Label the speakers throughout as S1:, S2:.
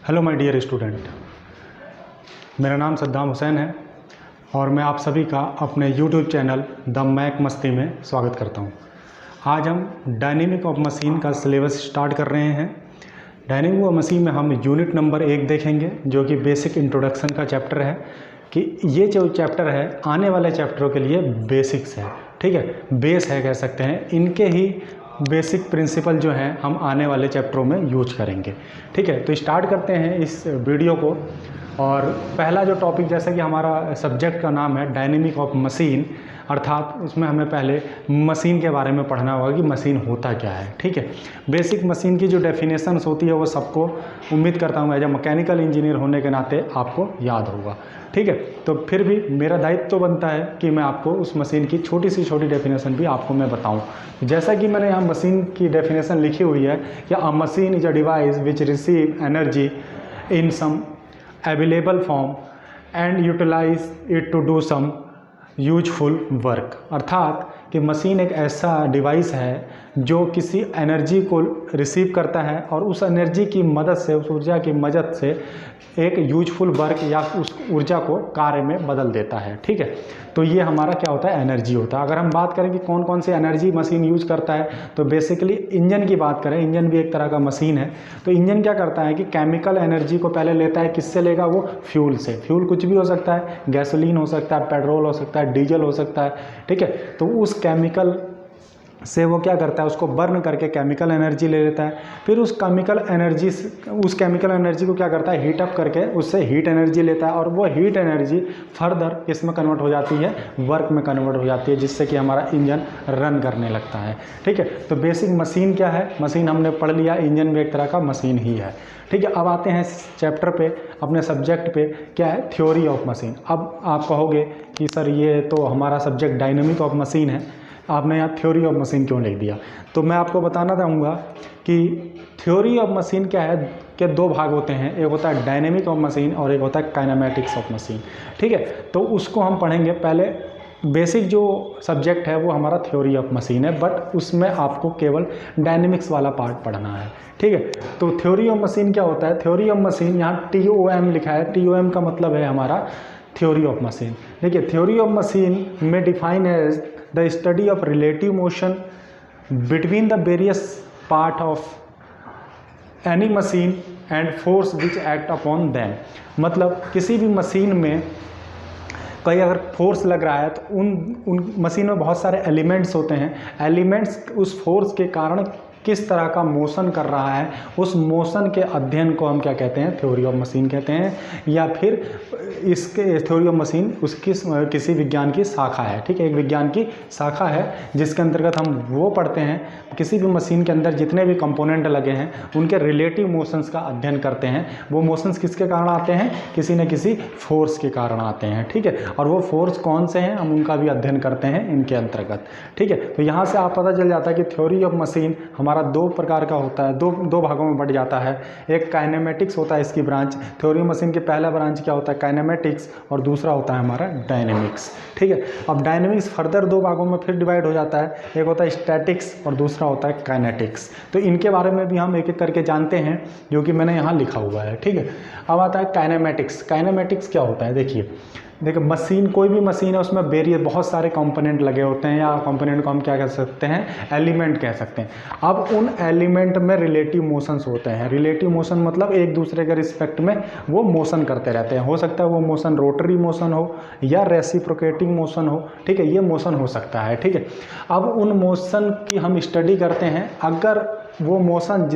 S1: Hello my dear student, मेरा नाम सद्दाम हुसैन है और मैं आप सभी का अपने यूट्यूब चैनल द मैक मस्ती में स्वागत करता हूं। आज हम डायनेमिक ऑफ मशीन का सिलेबस स्टार्ट कर रहे हैं। डायनेमिक ऑफ मशीन में हम यूनिट नंबर 1 देखेंगे, जो कि बेसिक इंट्रोडक्शन का चैप्टर है। कि ये जो चैप्टर है आने वाले चैप्टरों के लिए बेसिक्स है, ठीक है, बेस है कह सकते हैं। इनके ही बेसिक प्रिंसिपल जो हैं हम आने वाले चैप्टरों में यूज करेंगे, ठीक है। तो स्टार्ट करते हैं इस वीडियो को। और पहला जो टॉपिक, जैसा कि हमारा सब्जेक्ट का नाम है डायनेमिक ऑफ मशीन, अर्थात उसमें हमें पहले मशीन के बारे में पढ़ना होगा कि मशीन होता क्या है, ठीक है। बेसिक मशीन की जो डेफिनेशंस होती है वो सबको, उम्मीद करता हूँ एज ए मैकेनिकल इंजीनियर होने के नाते आपको याद होगा, ठीक है। तो फिर भी मेरा दायित्व तो बनता है कि मैं आपको उस मशीन की छोटी सी छोटी डेफिनेशन भी आपको मैं बताऊं। जैसा कि मैंने यहाँ मशीन की डेफिनेशन लिखी हुई है कि a machine is a device which receive energy in some available form and utilize it to do some useful work. अर्थात कि मशीन एक ऐसा डिवाइस है जो किसी एनर्जी को रिसीव करता है और उस एनर्जी की मदद से, उस ऊर्जा की मदद से एक यूजफुल वर्क या उस ऊर्जा को कार्य में बदल देता है, ठीक है। तो ये हमारा क्या होता है, एनर्जी होता है। अगर हम बात करें कि कौन कौन सी एनर्जी मशीन यूज करता है, तो बेसिकली इंजन की बात करें, इंजन भी एक तरह का मशीन है। तो इंजन क्या करता है कि केमिकल एनर्जी को पहले लेता है। किससे लेगा वो? फ्यूल से। फ्यूल कुछ भी हो सकता है, गैसोलीन हो सकता है, पेट्रोल हो सकता है, डीजल हो सकता है, ठीक है। तो उस केमिकल से वो क्या करता है, उसको बर्न करके केमिकल एनर्जी ले लेता है। फिर उस केमिकल एनर्जी को क्या करता है, हीट अप करके उससे हीट एनर्जी लेता है और वो हीट एनर्जी फर्दर किस में कन्वर्ट हो जाती है, वर्क में कन्वर्ट हो जाती है, जिससे कि हमारा इंजन रन करने लगता है, ठीक है। तो बेसिक मशीन क्या है, मशीन हमने पढ़ लिया, इंजन भी एक तरह का मशीन ही है, ठीक है। अब आते हैं चैप्टर पे, अपने सब्जेक्ट पे, क्या है, थ्योरी ऑफ मशीन। अब आप कहोगे कि सर ये तो हमारा सब्जेक्ट डायनेमिक ऑफ मशीन है, आपने यहाँ थ्योरी ऑफ मशीन क्यों लिख दिया? तो मैं आपको बताना चाहूँगा कि थ्योरी ऑफ मशीन क्या है कि दो भाग होते हैं, एक होता है डायनेमिक ऑफ मशीन और एक होता है काइनेमेटिक्स ऑफ मशीन, ठीक है। तो उसको हम पढ़ेंगे। पहले बेसिक जो सब्जेक्ट है वो हमारा थ्योरी ऑफ मशीन है, बट उसमें आपको केवल डायनेमिक्स वाला पार्ट पढ़ना है, ठीक है। तो थ्योरी ऑफ मशीन क्या होता है? थ्योरी ऑफ मशीन, यहाँ TOM लिखा है, TOM का मतलब है हमारा थ्योरी ऑफ मशीन। देखिए, थ्योरी ऑफ मशीन में define as the study of relative motion between the various part of any machine and force which act upon them. मतलब किसी भी मशीन में कहीं अगर फोर्स लग रहा है तो उन मशीन में बहुत सारे एलिमेंट्स होते हैं। एलिमेंट्स उस फोर्स के कारण किस तरह का मोशन कर रहा है, उस मोशन के अध्ययन को हम क्या कहते हैं, थ्योरी ऑफ मशीन कहते हैं। या फिर इसके थ्योरी ऑफ मशीन उसकी किसी विज्ञान की शाखा है, ठीक है, एक विज्ञान की शाखा है जिसके अंतर्गत हम वो पढ़ते हैं किसी भी मशीन के अंदर जितने भी कंपोनेंट लगे हैं उनके रिलेटिव मोशंस का अध्ययन करते हैं। वो मोशंस किसके कारण आते हैं, किसी न किसी फोर्स के कारण आते हैं, ठीक है। और वो फोर्स कौन से हैं, हम उनका भी अध्ययन करते हैं इनके अंतर्गत, ठीक है। तो यहाँ से आप पता चल जाता है कि थ्योरी ऑफ मशीन हमारा दो प्रकार का होता है, दो भागों में बढ़ जाता है। एक काइनेमेटिक्स होता है इसकी ब्रांच। थ्योरी ऑफ मशीन के पहला ब्रांच क्या होता है, काइनेमेटिक्स, और दूसरा होता है हमारा डायनेमिक्स, ठीक है। अब डायनेमिक्स फर्दर दो भागों में फिर डिवाइड हो जाता है, एक होता है स्टैटिक्स और दूसरा होता है काइनेटिक्स। तो इनके बारे में भी हम एक एक करके जानते हैं, जो कि मैंने यहाँ लिखा हुआ है, ठीक है। अब आता है काइनेमेटिक्स। काइनेमेटिक्स क्या होता है, देखिए मशीन, कोई भी मशीन है उसमें वेरियस बहुत सारे कंपोनेंट लगे होते हैं, या कंपोनेंट को हम क्या कह सकते हैं, एलिमेंट कह सकते हैं। अब उन एलिमेंट में रिलेटिव मोशंस होते हैं। रिलेटिव मोशन मतलब एक दूसरे के रिस्पेक्ट में वो मोशन करते रहते हैं। हो सकता है वो मोशन रोटरी मोशन हो या रेसिप्रोकेटिंग मोशन हो, ठीक है, ये मोशन हो सकता है, ठीक है। अब उन मोशन की हम स्टडी करते हैं। अगर वो मोशन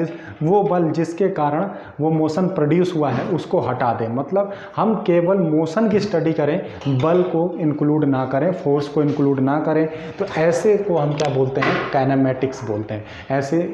S1: वो बल जिसके कारण वो मोशन प्रोड्यूस हुआ है उसको हटा दें, मतलब हम केवल मोशन की स्टडी करें, बल को इंक्लूड ना करें, फोर्स को इंक्लूड ना करें, तो ऐसे को हम क्या बोलते हैं, काइनेमेटिक्स बोलते हैं।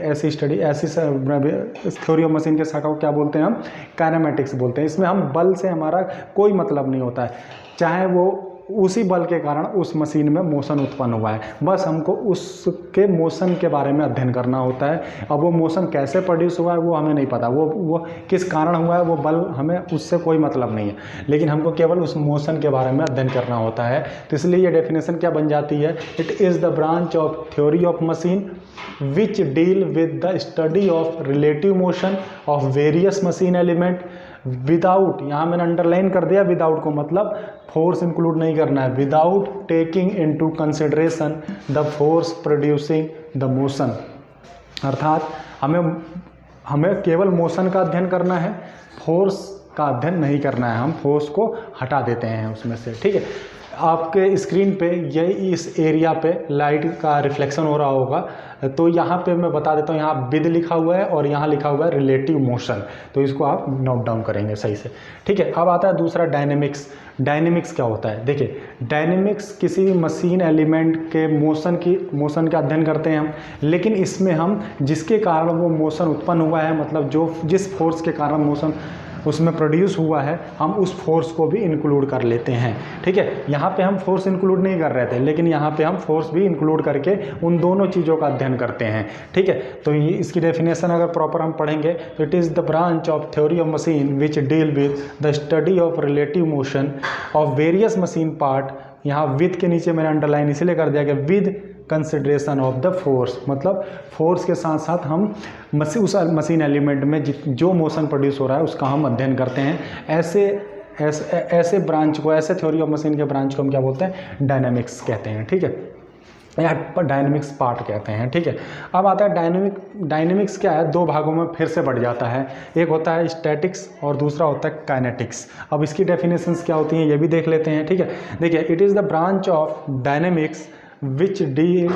S1: ऐसी स्टडी, ऐसी थ्योरी ऑफ मशीन के शाखा को क्या बोलते हैं हम, काइनेमेटिक्स बोलते हैं। इसमें हम बल से हमारा कोई मतलब नहीं होता है, चाहे वो उसी बल के कारण उस मशीन में मोशन उत्पन्न हुआ है। बस हमको उसके मोशन के बारे में अध्ययन करना होता है। अब वो मोशन कैसे प्रोड्यूस हुआ है वो हमें नहीं पता, वो किस कारण हुआ है, वो बल हमें उससे कोई मतलब नहीं है, लेकिन हमको केवल उस मोशन के बारे में अध्ययन करना होता है। तो इसलिए ये डेफिनेशन क्या बन जाती है, it is the branch of theory of machine which deal with the study of relative motion of various machine element without, यहाँ मैंने अंडरलाइन कर दिया विदाउट को, मतलब फोर्स इंक्लूड नहीं करना है, without taking into consideration the force producing the motion. अर्थात हमें केवल मोशन का अध्ययन करना है, फोर्स का अध्ययन नहीं करना है, हम फोर्स को हटा देते हैं उसमें से। ठीक है, आपके स्क्रीन पे ये इस एरिया पे लाइट का रिफ्लेक्शन हो रहा होगा, तो यहाँ पे मैं बता देता हूँ, यहाँ विद लिखा हुआ है और यहाँ लिखा हुआ है रिलेटिव मोशन, तो इसको आप नोट डाउन करेंगे सही से। ठीक है, अब आता है दूसरा डायनेमिक्स। डायनेमिक्स क्या होता है, देखिए डायनेमिक्स किसी भी मशीन एलिमेंट के मोशन का अध्ययन करते हैं हम, लेकिन इसमें हम जिसके कारण वो मोशन उत्पन्न हुआ है, मतलब जिस फोर्स के कारण मोशन उसमें प्रोड्यूस हुआ है, हम उस फोर्स को भी इंक्लूड कर लेते हैं। ठीक है, यहाँ पे हम फोर्स इंक्लूड नहीं कर रहे थे, लेकिन यहाँ पे हम फोर्स भी इंक्लूड करके उन दोनों चीज़ों का अध्ययन करते हैं। ठीक है, तो ये इसकी डेफिनेशन अगर प्रॉपर हम पढ़ेंगे तो it is the branch of theory of machine which deal with the study of relative motion of various machine part. यहाँ विद के नीचे मैंने अंडरलाइन इसलिए कर दिया कि with consideration of the force, मतलब फोर्स के साथ साथ हम उस मशीन एलिमेंट में जो मोशन प्रोड्यूस हो रहा है उसका हम अध्ययन करते हैं। ऐसे ब्रांच को, ऐसे थ्योरी ऑफ मशीन के ब्रांच को हम क्या बोलते हैं, डायनेमिक्स कहते हैं। ठीक है, या डायनेमिक्स पार्ट कहते हैं। ठीक है, अब आता है डायनेमिक्स क्या है, दो भागों में फिर से बढ़ जाता है, एक होता है स्टैटिक्स और दूसरा होता है काइनेटिक्स। अब इसकी डेफिनेशंस क्या होती हैं ये भी देख लेते हैं। ठीक है, देखिए it is the branch of dynamics which deal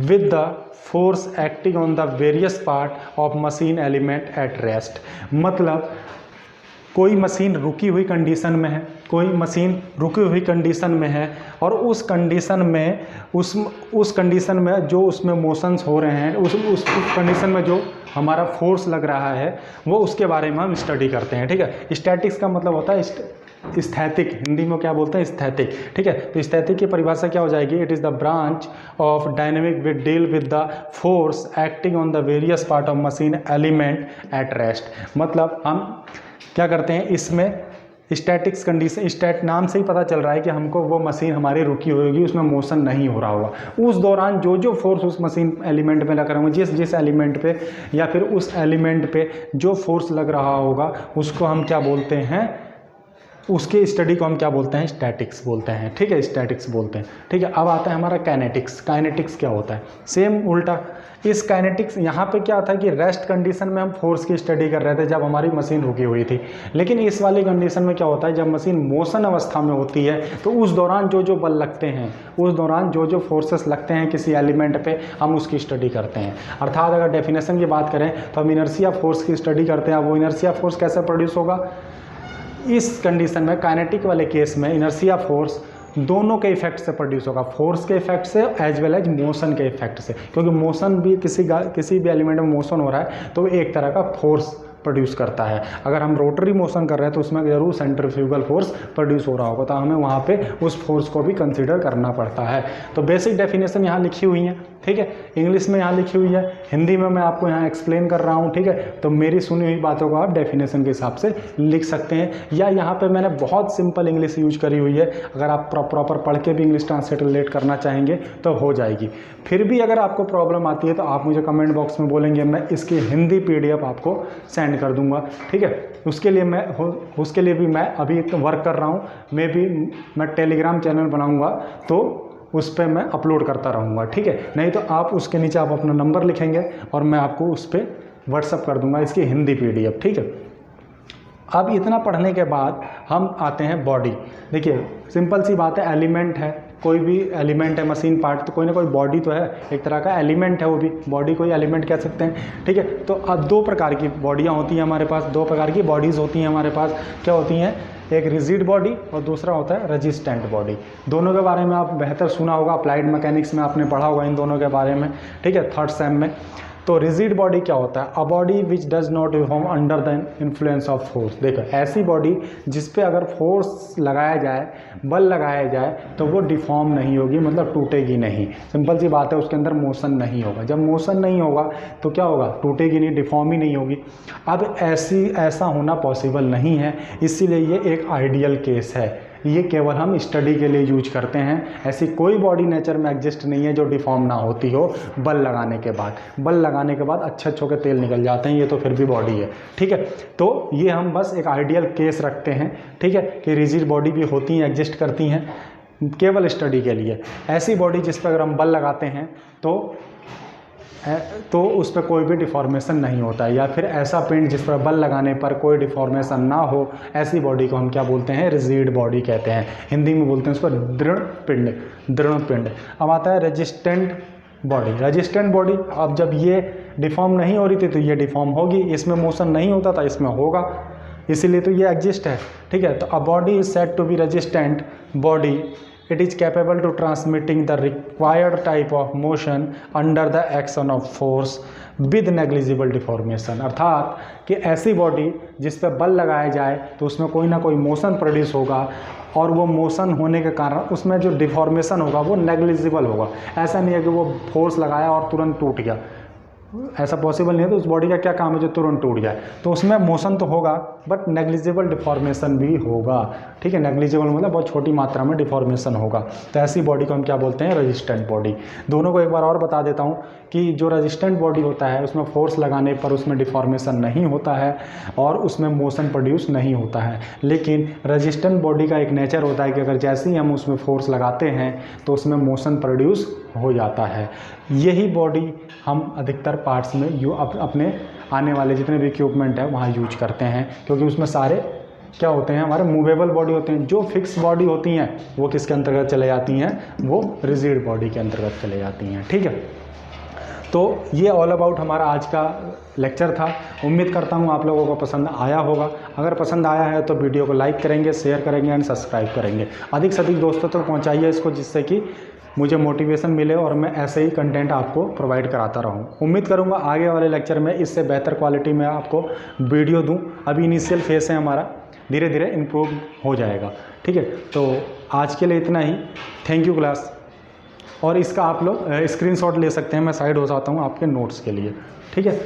S1: with the force acting on the various part of machine element at rest। मतलब कोई मशीन रुकी हुई कंडीशन में है, कोई मशीन रुकी हुई कंडीशन में है और उस कंडीशन में जो उसमें मोशंस हो रहे हैं, उस कंडीशन में जो हमारा फोर्स लग रहा है वो उसके बारे में हम स्टडी करते हैं। ठीक है, स्टैटिक्स का मतलब होता है स्थैतिक, हिंदी में क्या बोलते हैं, स्थैतिक। ठीक है, तो स्थैतिक की परिभाषा क्या हो जाएगी, it is the branch of dynamic which deal with the force acting on the various part of machine element at rest. मतलब हम क्या करते हैं इसमें स्टैटिक्स कंडीशन, नाम से ही पता चल रहा है कि हमको वो मशीन हमारी रुकी हुई होगी, उसमें मोशन नहीं हो रहा होगा। उस दौरान जो फोर्स उस मशीन एलिमेंट में लग रहा होगा, जिस एलिमेंट पे या फिर उस एलिमेंट पे जो फोर्स लग रहा होगा उसको हम क्या बोलते हैं, उसके स्टडी को हम क्या बोलते हैं, स्टैटिक्स बोलते हैं। ठीक है, स्टैटिक्स बोलते हैं। ठीक है, अब आता है हमारा काइनेटिक्स। काइनेटिक्स क्या होता है, सेम उल्टा। इस काइनेटिक्स यहाँ पे क्या था कि रेस्ट कंडीशन में हम फोर्स की स्टडी कर रहे थे जब हमारी मशीन रुकी हुई थी, लेकिन इस वाली कंडीशन में क्या होता है, जब मशीन मोशन अवस्था में होती है तो उस दौरान जो बल लगते हैं, उस दौरान जो फोर्सेस लगते हैं किसी एलिमेंट पे, हम उसकी स्टडी करते हैं। अर्थात अगर डेफिनेशन की बात करें तो हम इनर्शिया फोर्स की स्टडी करते हैं। वो इनर्शिया फोर्स कैसे प्रोड्यूस होगा, इस कंडीशन में काइनेटिक वाले केस में इनर्शिया फोर्स दोनों के इफेक्ट से प्रोड्यूस होगा, फोर्स के इफेक्ट से एज वेल एज मोशन के इफेक्ट से, क्योंकि मोशन भी किसी भी एलिमेंट में मोशन हो रहा है तो एक तरह का फोर्स प्रोड्यूस करता है। अगर हम रोटरी मोशन कर रहे हैं तो उसमें जरूर सेंट्रीफ्यूगल फोर्स प्रोड्यूस हो रहा होगा, तो हमें वहाँ पे उस फोर्स को भी कंसीडर करना पड़ता है। तो बेसिक डेफिनेशन यहाँ लिखी हुई है। ठीक है, इंग्लिश में यहाँ लिखी हुई है, हिंदी में मैं आपको यहाँ एक्सप्लेन कर रहा हूँ। ठीक है, तो मेरी सुनी हुई बातों को आप डेफिनेशन के हिसाब से लिख सकते हैं, या यहाँ पे मैंने बहुत सिंपल इंग्लिश यूज करी हुई है। अगर आप प्रॉपर पढ़ के भी इंग्लिश ट्रांसलेट करना चाहेंगे तो हो जाएगी। फिर भी अगर आपको प्रॉब्लम आती है तो आप मुझे कमेंट बॉक्स में बोलेंगे, मैं इसकी हिंदी PDF आपको सेंड कर दूंगा। ठीक है, उसके लिए भी मैं अभी वर्क कर रहा हूँ। मैं टेलीग्राम चैनल बनाऊँगा तो उस पर मैं अपलोड करता रहूँगा। ठीक है, नहीं तो आप उसके नीचे आप अपना नंबर लिखेंगे और मैं आपको उस पर व्हाट्सअप कर दूंगा इसकी हिंदी PDF। ठीक है, अब इतना पढ़ने के बाद हम आते हैं बॉडी। देखिए सिंपल सी बात है, एलिमेंट है, कोई भी एलिमेंट है मशीन पार्ट, तो कोई ना कोई बॉडी तो है, एक तरह का एलिमेंट है, वो भी बॉडी को ही एलिमेंट कह सकते हैं। ठीक है, तो अब दो प्रकार की बॉडियाँ होती हैं हमारे पास, दो प्रकार की बॉडीज़ होती हैं हमारे पास। क्या होती हैं, एक रिजिड बॉडी और दूसरा होता है रेजिस्टेंट बॉडी। दोनों के बारे में आप बेहतर सुना होगा, अप्लाइड मैकेनिक्स में आपने पढ़ा होगा इन दोनों के बारे में। ठीक है, थर्ड सेम में। तो रिजिड बॉडी क्या होता है? A body which does not deform under the influence of force. देखो ऐसी बॉडी जिस पे अगर फोर्स लगाया जाए, बल लगाया जाए, तो वो डिफॉर्म नहीं होगी, मतलब टूटेगी नहीं। सिंपल सी बात है, उसके अंदर मोशन नहीं होगा। जब मोशन नहीं होगा तो क्या होगा? टूटेगी नहीं, डिफॉर्म ही नहीं होगी। अब ऐसा होना पॉसिबल नहीं है, इसीलिए ये एक आइडियल केस है। ये केवल हम स्टडी के लिए यूज करते हैं। ऐसी कोई बॉडी नेचर में एग्जिस्ट नहीं है जो डिफॉर्म ना होती हो बल लगाने के बाद। बल लगाने के बाद अच्छे अच्छे के तेल निकल जाते हैं, ये तो फिर भी बॉडी है, ठीक है। तो ये हम बस एक आइडियल केस रखते हैं, ठीक है, कि रिजिड बॉडी भी होती हैं, एग्जिस्ट करती हैं, केवल स्टडी के लिए। ऐसी बॉडी जिस पर अगर हम बल लगाते हैं तो उस पर कोई भी डिफॉर्मेशन नहीं होता है, या फिर ऐसा पिंड जिस पर बल लगाने पर कोई डिफॉर्मेशन ना हो, ऐसी बॉडी को हम क्या बोलते हैं? रिजिड बॉडी कहते हैं। हिंदी में बोलते हैं उसको दृढ़ पिंड, दृढ़ पिंड। अब आता है रेजिस्टेंट बॉडी। रेजिस्टेंट बॉडी, अब जब ये डिफॉर्म नहीं हो रही थी तो ये डिफॉर्म होगी, इसमें मोशन नहीं होता था, इसमें होगा, इसीलिए तो ये एग्जिस्ट है, ठीक है। तो a body is said to be resistant body, it is capable to transmitting the required type of motion under the action of force with negligible deformation। अर्थात कि ऐसी बॉडी जिस पे बल लगाया जाए तो उसमें कोई ना कोई मोशन प्रोड्यूस होगा, और वो मोशन होने के कारण उसमें जो डिफॉर्मेशन होगा वो नेग्लिजिबल होगा। ऐसा नहीं है कि वो फोर्स लगाया और तुरंत टूट गया, ऐसा पॉसिबल नहीं है। तो उस बॉडी का क्या काम है जो तुरंत टूट जाए? तो उसमें मोशन तो होगा बट नेग्लिजिबल डिफॉर्मेशन भी होगा, ठीक है। नेग्लिजिबल मतलब बहुत छोटी मात्रा में डिफॉर्मेशन होगा। तो ऐसी बॉडी को हम क्या बोलते हैं? Resistant body. दोनों को एक बार और बता देता हूँ कि जो रेजिस्टेंट बॉडी होता है उसमें फोर्स लगाने पर उसमें डिफॉर्मेशन नहीं होता है और उसमें मोशन प्रोड्यूस नहीं होता है। लेकिन रेजिस्टेंट बॉडी का एक नेचर होता है कि अगर जैसे ही हम उसमें फोर्स लगाते हैं तो उसमें मोशन प्रोड्यूस हो जाता है। यही बॉडी हम अधिकतर पार्ट्स में अपने आने वाले जितने भी इक्विपमेंट है वहाँ यूज करते हैं, क्योंकि उसमें सारे क्या होते हैं? हमारे मूवेबल बॉडी होते हैं। जो फिक्स बॉडी होती हैं वो किसके अंतर्गत चले जाती हैं? वो रिजिड बॉडी के अंतर्गत चले जाती हैं, ठीक है। तो ये ऑल अबाउट हमारा आज का लेक्चर था। उम्मीद करता हूँ आप लोगों को पसंद आया होगा। अगर पसंद आया है तो वीडियो को लाइक करेंगे, शेयर करेंगे एंड सब्सक्राइब करेंगे। अधिक से अधिक दोस्तों तक पहुँचाइए इसको, जिससे कि मुझे मोटिवेशन मिले और मैं ऐसे ही कंटेंट आपको प्रोवाइड कराता रहूं। उम्मीद करूंगा आगे वाले लेक्चर में इससे बेहतर क्वालिटी में आपको वीडियो दूं। अभी इनिशियल फेस है हमारा, धीरे धीरे इम्प्रूव हो जाएगा, ठीक है। तो आज के लिए इतना ही। Thank you class. और इसका आप लोग स्क्रीनशॉट ले सकते हैं, मैं साइड हो जाता हूँ आपके नोट्स के लिए, ठीक है।